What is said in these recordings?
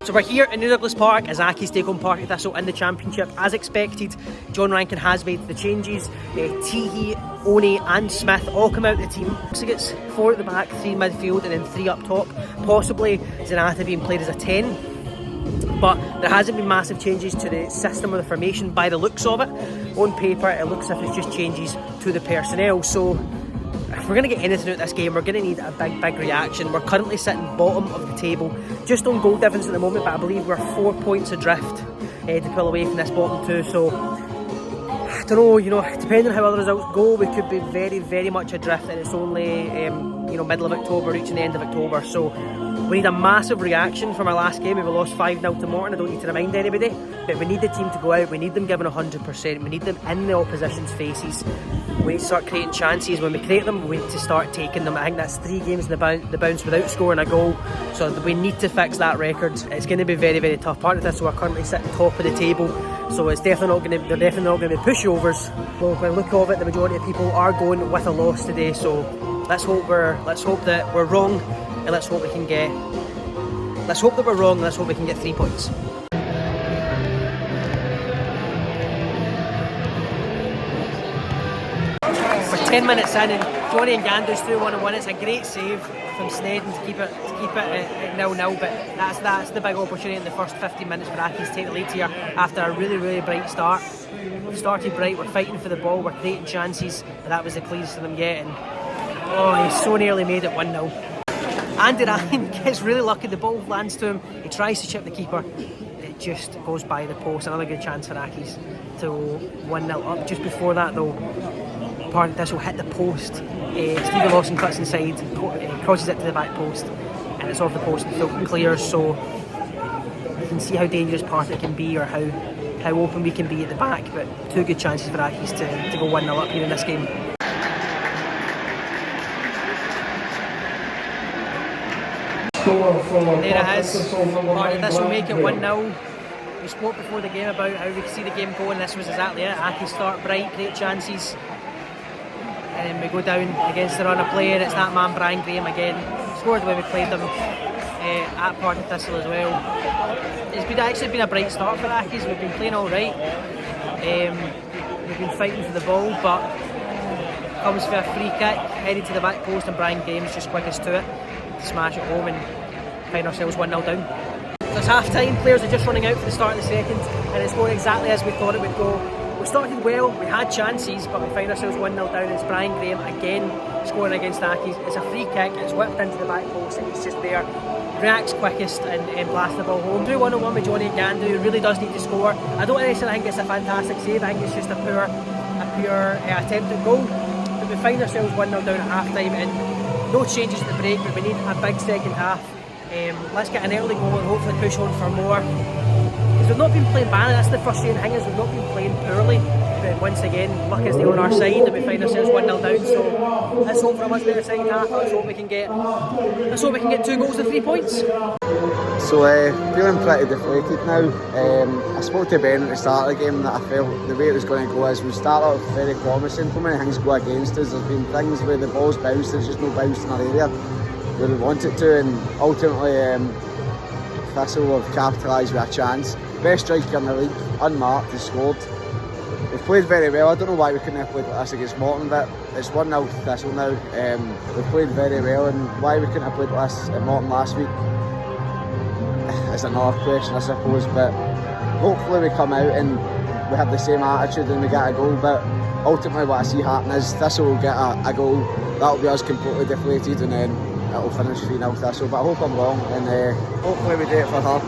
So we're here in New Douglas Park as Accies take on Partick Thistle in the Championship. As expected, John Rankin has made the changes. Teehee, Oney and Smith all come out of the team. So it's 4 at the back, 3 in midfield and then 3 up top. Possibly Zanata being played as a 10. But there hasn't been massive changes to the system or the formation by the looks of it. On paper, it looks as if it's just changes to the personnel. So if we're going to get anything out of this game, we're going to need a big reaction. We're currently sitting bottom of the table, just on goal difference at the moment, but I believe we're 4 points adrift to pull away from this bottom 2. So I don't know, depending on how other results go, we could be very much adrift, and it's only middle of October, reaching the end of October. So we need a massive reaction from our last game. We lost 5-0 to Morton. I don't need to remind anybody, but we need the team to go out. We need them giving 100%. We need them in the opposition's faces. We need to start creating chances. When we create them, we need to start taking them. I think that's 3 games in the bounce without scoring a goal. So we need to fix that record. It's going to be very tough. Part of this, so we're currently sitting top of the table. So it's definitely not going to be pushovers. Well, by the look of it, the majority of people are going with a loss today. So let's hope that we're wrong, and let's hope that we're wrong, and let's hope we can get 3 points. We're 10 minutes in and Johnny and Gandu's through 1-1. It's a great save from Snedden to keep it at 0-0, but that's the big opportunity in the first 15 minutes for Accies to take the lead here after a really bright start. We started bright, we're fighting for the ball, we're creating chances, but that was the cleanest of them yet, and he so nearly made it 1-0. Andy Ryan gets really lucky, the ball lands to him, he tries to chip the keeper, it just goes by the post. Another good chance for Accies to 1-0 up. Just before that though, Partick Thistle hit the post. Stephen Lawson cuts inside, crosses it to the back post, and it's off the post and Philton clears. So you can see how dangerous Partick can be, or how open we can be at the back. But 2 good chances for Accies to go 1-0 up here in this game. There it is. Partick Thistle make it 1-0. We spoke before the game about how we could see the game going. This was exactly it. Accies start bright, great chances, and then we go down against the run of play, and it's that man Brian Graham again. Scored the way we played them at Partick Thistle as well. It's actually been a bright start for Accies. We've been playing all right. We've been fighting for the ball, but comes for a free kick, headed to the back post, and Brian Graham's just quickest to it to smash it home and find ourselves 1-0 down. So it's half time, players are just running out for the start of the second, and it's going exactly as we thought it would go. We started well, we had chances, but we find ourselves 1-0 down. It's Brian Graham again scoring against Accies. It's a free kick, it's whipped into the back post, and he's just there, reacts quickest and blasts the ball home. Through 1-1 with Johnny and Gandu, who really does need to score. I don't necessarily think it's a fantastic save, I think it's just a poor attempt at goal. But we find ourselves 1-0 down at half time, and no changes at the break, but we need a big second half. Let's get an early goal and hopefully push on for more. Because we've not been playing badly, that's the frustrating thing, is we've not been playing poorly. But once again, luck is on our side and we find ourselves 1-0 down. So let's hope for a much better second half. Let's hope we can get 2 goals and 3 points. So feeling pretty deflated now. I spoke to Ben at the start of the game that I felt the way it was going to go is we start off very promising. So many things go against us. There's been things where the ball's bounced, there's just no bounce in our area where we want it to, and ultimately Thistle have capitalised with a chance. Best striker in the league, unmarked, has scored. We've played very well. I don't know why we couldn't have played like this against Morton, but it's 1-0 Thistle now. We've played very well, and why we couldn't have played like this at Morton last week is another question, I suppose. But hopefully we come out and we have the same attitude and we get a goal. But ultimately what I see happen is Thistle will get a goal. That'll be us completely deflated, and then it'll finish 3-0 Thistle. But I hope I'm wrong, and hopefully we do it for her.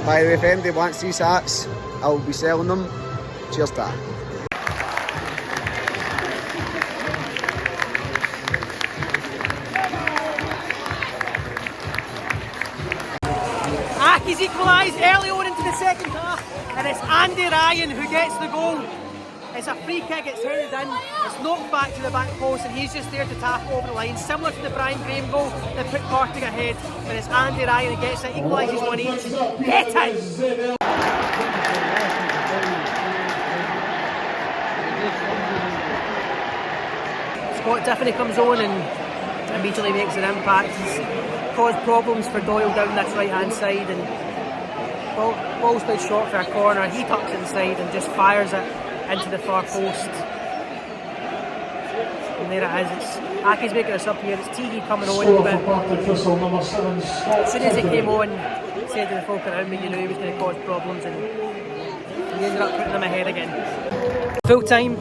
By the way, if anybody wants these hats, I will be selling them. Cheers, Dad. Accies equalise early on into the second half, and it's Andy Ryan who gets the goal. It's a free kick, it's headed in, it's knocked back to the back post, and he's just there to tap over the line, similar to the Brian Graham goal that put Partick ahead. But it's Andy Ryan who gets it, equalises 1 each. Get in! Scott Tiffany comes on, and immediately makes an impact. He's caused problems for Doyle down this right hand side, and ball's played short for a corner. He tucks inside and just fires it into the far post. And there it is. It's Accies making us up here. It's Teehee coming on. But as soon as he came on, said to the folk around me, you know he was going to cause problems, and he ended up putting them ahead again. Full time,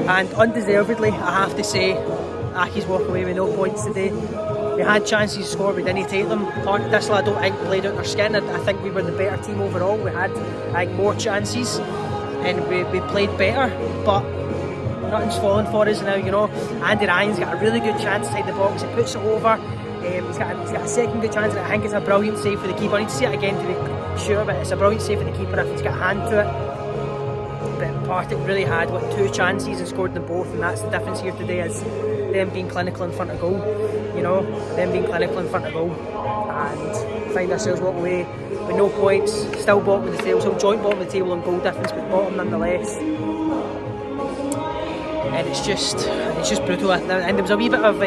and undeservedly, I have to say, Accies walk away with no points today. We had chances to score, we didn't take them. Partick Thistle, I don't think, played out their skin. I think we were the better team overall. We had, I think, more chances and we played better, but nothing's fallen for us now, you know. Andy Ryan's got a really good chance inside the box. He puts it over. He's got a second good chance, and I think it's a brilliant save for the keeper. I need to see it again to be sure, but it's a brilliant save for the keeper if he's got a hand to it. But Partick really had, two chances and scored them both, and that's the difference here today, is them being clinical in front of goal, you know, them being clinical in front of goal, and find ourselves walking away with no points, still bottom of the table, still joint bottom of the table on goal difference, but bottom nonetheless. And it's just brutal. And there was a wee bit of,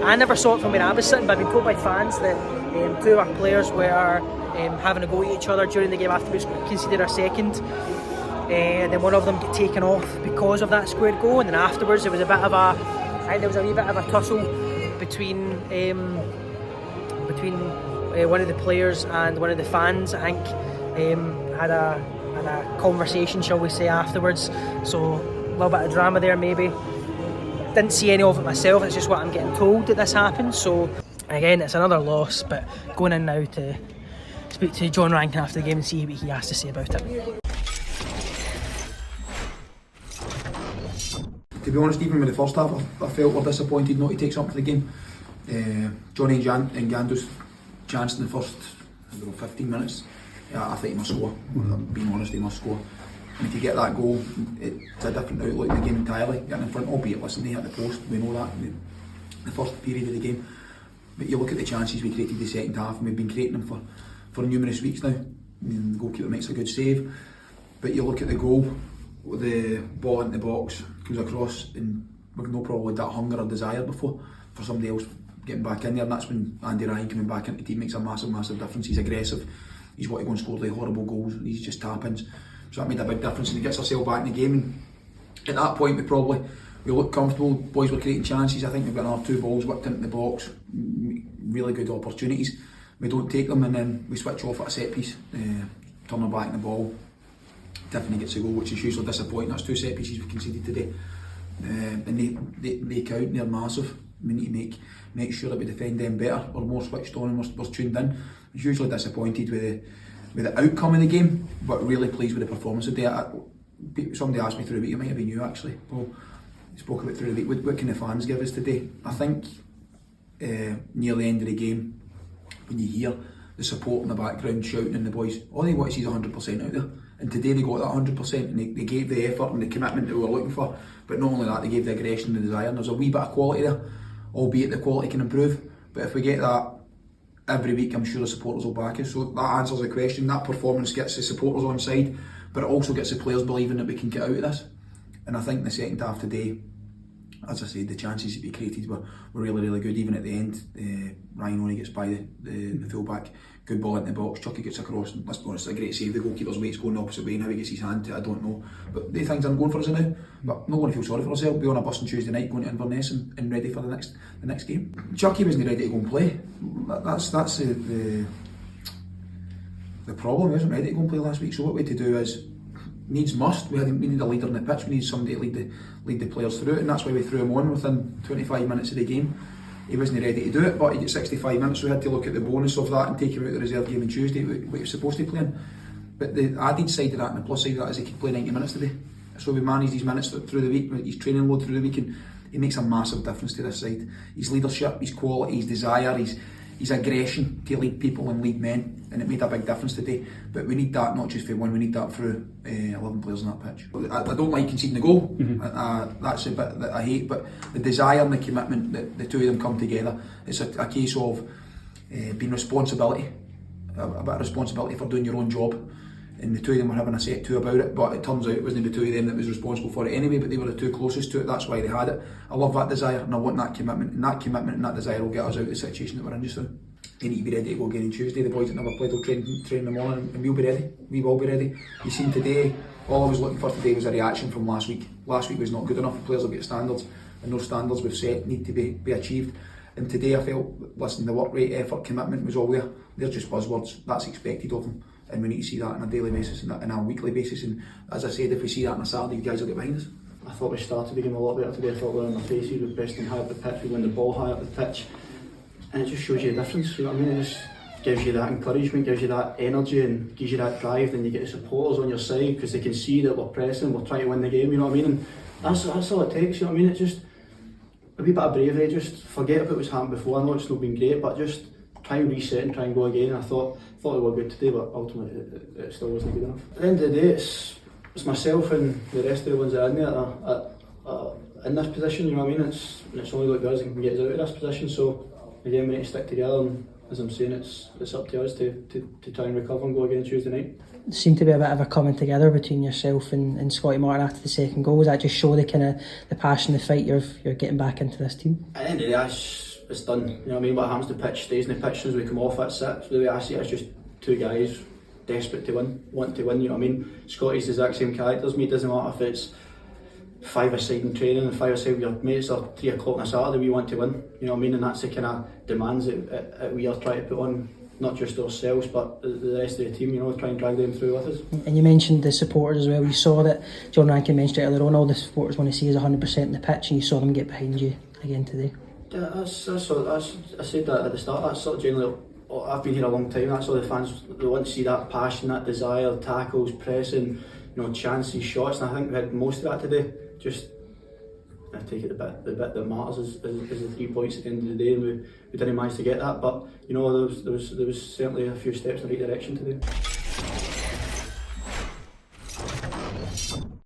I never saw it from where I was sitting, but I've been told by fans that two of our players were having a go at each other during the game after we conceded our second. And then one of them got taken off because of that squared goal, and then afterwards there was a wee bit of a tussle between one of the players and one of the fans. I think had a conversation, shall we say, afterwards. So a little bit of drama there maybe. Didn't see any of it myself, it's just what I'm getting told that this happened. So again, it's another loss, but going in now to speak to John Rankin after the game and see what he has to say about it. To be honest, even with the first half, I felt we're disappointed not to take something to the game. Johnny and Gando's chance in the first 15 minutes, I think he must score. Being honest, he must score. And if you get that goal, it's a different outlook in the game entirely. Getting in front, albeit, listen, they hit the post, we know that in the first period of the game. But you look at the chances we created in the second half, and we've been creating them for numerous weeks now. I mean, the goalkeeper makes a good save, but you look at the goal, with the ball into the box, comes across, and we've no problem with that hunger or desire before for somebody else getting back in there, and that's when Andy Ryan coming back into the team makes a massive difference. He's aggressive, he's wanting to go and score like horrible goals, he's just tap-ins, so that made a big difference, and he gets ourselves back in the game. And at that point we looked comfortable, boys were creating chances. I think we've got another 2 balls whipped into the box, really good opportunities, we don't take them, and then we switch off at a set piece, turn our back in the ball. Tiffany gets a goal, which is usually disappointing. That's 2 set pieces we conceded today, and they count, and they're massive. We need to make sure that we defend them better. We're more switched on and we're tuned in. I was usually disappointed with the outcome of the game, but really pleased with the performance today. Somebody asked me through the week, it might have been you actually, Paul, you spoke about through the week, what can the fans give us today? I think near the end of the game, when you hear the support in the background shouting, and the boys, all they want to see is 100% out there. And today they got that 100%, and they gave the effort and the commitment that we were looking for. But not only that, they gave the aggression and the desire, and there's a wee bit of quality there, albeit the quality can improve. But if we get that every week, I'm sure the supporters will back us. So that answers the question. That performance gets the supporters on side, but it also gets the players believing that we can get out of this. And I think in the second half today, as I said, the chances that we created were really good. Even at the end, Ryan only gets by the full back, good ball into the box, Chucky gets across, and let's be honest, a great save. The goalkeeper's weight's going the opposite way, and how he gets his hand to it, I don't know. But the things aren't going for us now. But I'm not going to feel sorry for ourselves. We're on a bus on Tuesday night going to Inverness and ready for the next game. Chucky wasn't ready to go and play. That's the problem. He wasn't ready to go and play last week. So what we had to do is, needs must, we need a leader on the pitch, we need somebody to lead the players through it, and that's why we threw him on within 25 minutes of the game. He wasn't ready to do it, but he got 65 minutes, so we had to look at the bonus of that and take him out of the reserve game on Tuesday, what he was supposed to play in. But the added side of that and the plus side of that is he could play 90 minutes today. So we managed these minutes through the week, his training load through the week, and he makes a massive difference to this side. His leadership, his quality, his desire, his aggression to lead people and lead men, and it made a big difference today. But we need that not just for one, we need that through 11 players on that pitch. I don't like conceding the goal, that's a bit that I hate, but the desire and the commitment, that the two of them come together, it's a case of being responsibility, a bit of responsibility for doing your own job. and the two of them were having a set to about it, but it turns out it wasn't the two of them that was responsible for it anyway, but they were the two closest to it, that's why they had it. I love that desire and I want that commitment, and that desire will get us out of the situation that we're in just now. They need to be ready to go again on Tuesday. The boys that never played will train in the morning, and we'll be ready. We will be ready. You seen today, all I was looking for today was a reaction from last week. Last week was not good enough. The players have got standards, and those standards we've set need to be achieved. And today I felt, listen, the work rate, effort, commitment was all there. They're just buzzwords. That's expected of them, and we need to see that on a daily basis and on a weekly basis. And as I said, if we see that on a Saturday, the guys will get behind us. I thought we started the game a lot better today. I thought we were on our faces, we pressed them high up the pitch, we won the ball high up the pitch, and it just shows you the difference. You know what I mean? It just gives you that encouragement, gives you that energy, and gives you that drive. Then you get the supporters on your side because they can see that we're pressing, we're trying to win the game. You know what I mean? And that's all it takes. You know what I mean? It's just a wee bit of bravery. Just forget about what's happened before. I know it's not been great, but just try and reset and try and go again. And I thought we were good today, but ultimately it still wasn't good enough. At the end of the day, it's myself and the rest of the ones that are in there that are in this position. You know what I mean? It's only like us that can get us out of this position. So again, we need to stick together, and as I'm saying, it's up to us to try and recover and go again Tuesday night. There seemed to be a bit of a coming together between yourself and Scotty Martin after the second goal. Was that just show the kind of the passion, the fight you're getting back into this team? At the end of the day, it's done. You know what I mean? What happens to the pitch stays in the pitch. As we come off, that's it. So the way I see it, it's just two guys desperate to win, want to win. You know what I mean? Scotty's the exact same character as me. It doesn't matter if it's 5-a-side in training and 5-a-side with your mates or 3 o'clock on a Saturday. We want to win. You know what I mean? And that's the kind of demands that we are trying to put on, not just ourselves but the rest of the team. You know, try and drag them through with us. And you mentioned the supporters as well. You saw that John Rankin mentioned earlier on. All the supporters want to see is 100% in the pitch, and you saw them get behind you again today. Yeah, I said that at the start. That's sort of generally. I've been here a long time. That's all the fans, they want to see that passion, that desire, tackles, pressing, you know, chances, shots. And I think we had most of that today. Just I take it the bit that matters is the 3 points at the end of the day, and we didn't manage to get that. But you know, there was certainly a few steps in the right direction today.